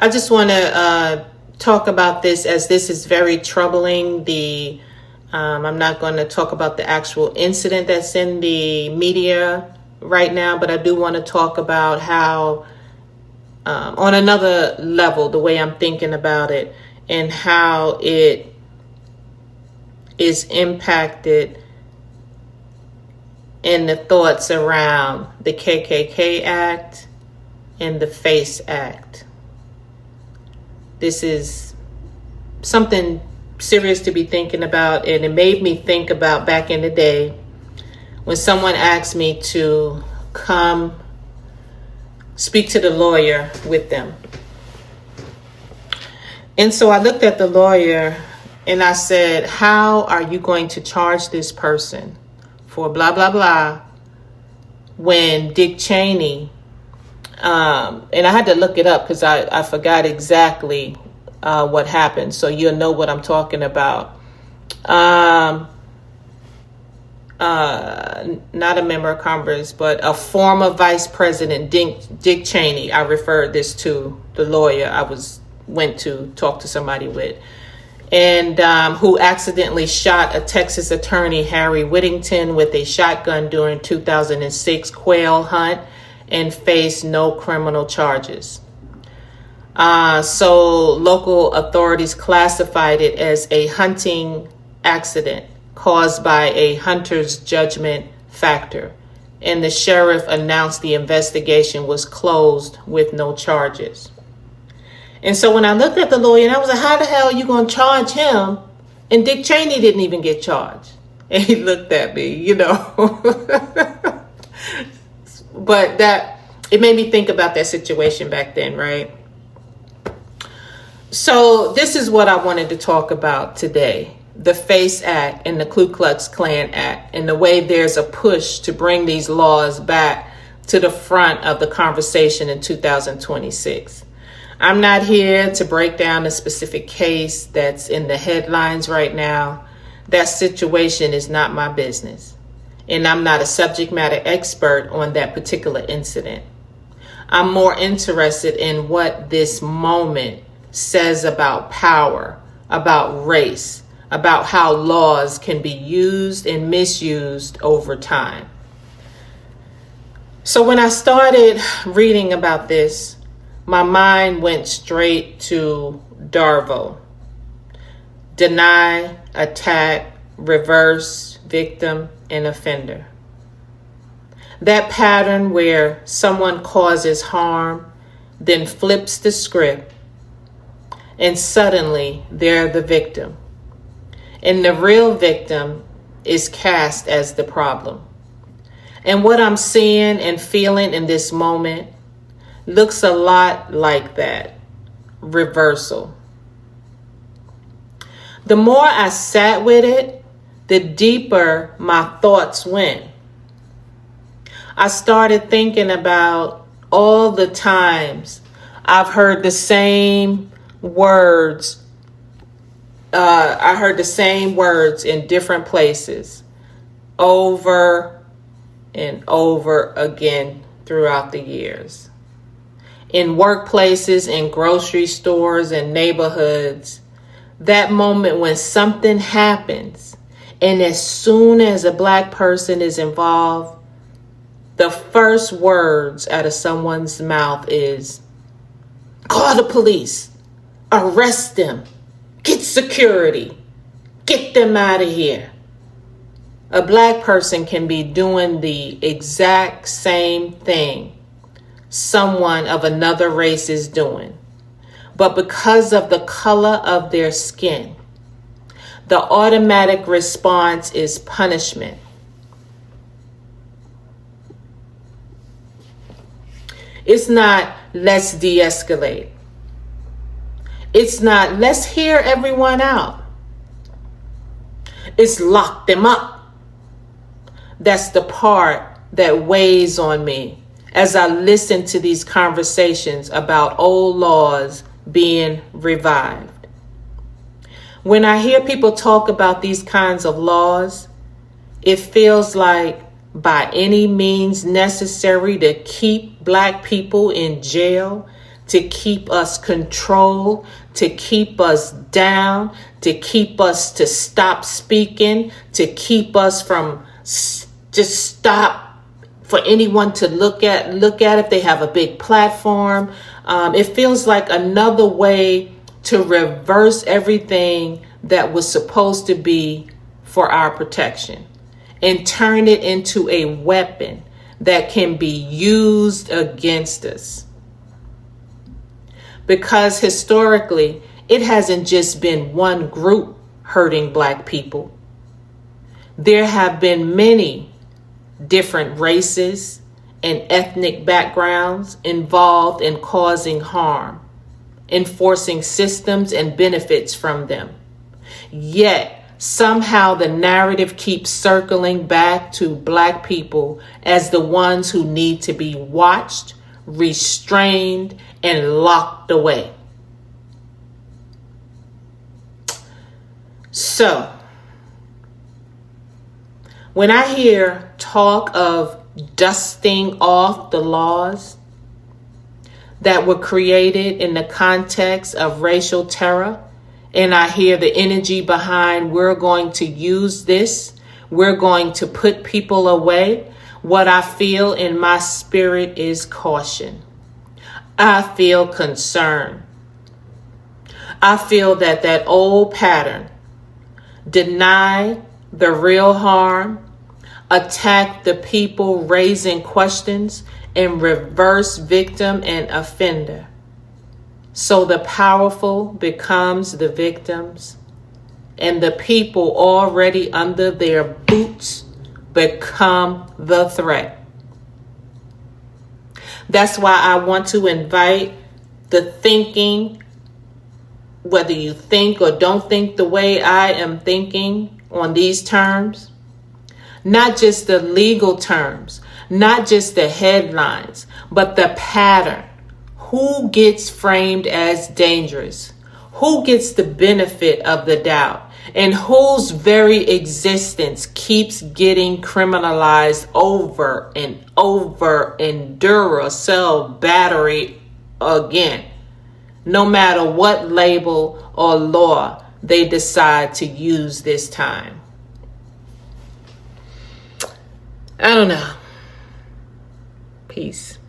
I just want to talk about this, as this is very troubling. I'm not going to talk about the actual incident that's in the media right now, but I do want to talk about how, on another level, the way I'm thinking about it and how it is impacted in the thoughts around the KKK Act and the FACE Act. This is something serious to be thinking about, and it made me think about back in the day when someone asked me to come speak to the lawyer with them. And so I looked at the lawyer and I said, how are you going to charge this person for blah, blah, blah, when Dick Cheney, and I had to look it up because I forgot exactly what happened. So you'll know what I'm talking about. Not a member of Congress, but a former Vice President, Dick Cheney. I referred this to the lawyer I went to talk to somebody with, and who accidentally shot a Texas attorney, Harry Whittington, with a shotgun during 2006 quail hunt and faced no criminal charges. So local authorities classified it as a hunting accident caused by a hunter's judgment factor, and the sheriff announced the investigation was closed with no charges. And so when I looked at the lawyer, and I was like, how the hell are you going to charge him? And Dick Cheney didn't even get charged. And he looked at me, But it made me think about that situation back then, right? So this is what I wanted to talk about today. The FACE Act and the Ku Klux Klan Act, and the way there's a push to bring these laws back to the front of the conversation in 2026. I'm not here to break down a specific case that's in the headlines right now. That situation is not my business, and I'm not a subject matter expert on that particular incident. I'm more interested in what this moment says about power, about race, about how laws can be used and misused over time. So when I started reading about this, my mind went straight to Darvo. Deny, attack, reverse, victim, and offender. That pattern where someone causes harm, then flips the script, and suddenly they're the victim. And the real victim is cast as the problem. And what I'm seeing and feeling in this moment looks a lot like that reversal. The more I sat with it, the deeper my thoughts went. I started thinking about all the times I've heard the same words. I heard the same words in different places over and over again throughout the years. In workplaces, in grocery stores, and neighborhoods, that moment when something happens, and as soon as a Black person is involved, the first words out of someone's mouth is, call the police, arrest them, get security, get them out of here. A Black person can be doing the exact same thing someone of another race is doing, but because of the color of their skin, the automatic response is punishment. It's not, let's de-escalate. It's not, let's hear everyone out. It's lock them up. That's the part that weighs on me as I listen to these conversations about old laws being revived. When I hear people talk about these kinds of laws, it feels like by any means necessary to keep Black people in jail, to keep us controlled, to keep us down, to keep us to stop speaking, to keep us from just stop for anyone to look at if they have a big platform. It feels like another way to reverse everything that was supposed to be for our protection and turn it into a weapon that can be used against us. Because historically, it hasn't just been one group hurting Black people. There have been many different races and ethnic backgrounds involved in causing harm, enforcing systems and benefits from them. Yet, somehow the narrative keeps circling back to Black people as the ones who need to be watched, restrained, and locked away. So, when I hear talk of dusting off the laws that were created in the context of racial terror, and I hear the energy behind we're going to use this, we're going to put people away, what I feel in my spirit is caution. I feel concern. I feel that old pattern, deny the real harm, attack the people raising questions, and reverse victim and offender. So the powerful becomes the victims, and the people already under their boots become the threat. That's why I want to invite the thinking, whether you think or don't think the way I am thinking on these terms, not just the legal terms, not just the headlines, but the pattern. Who gets framed as dangerous? Who gets the benefit of the doubt? And whose very existence keeps getting criminalized over and over in Duracell battery again, no matter what label or law they decide to use this time? I don't know. Peace.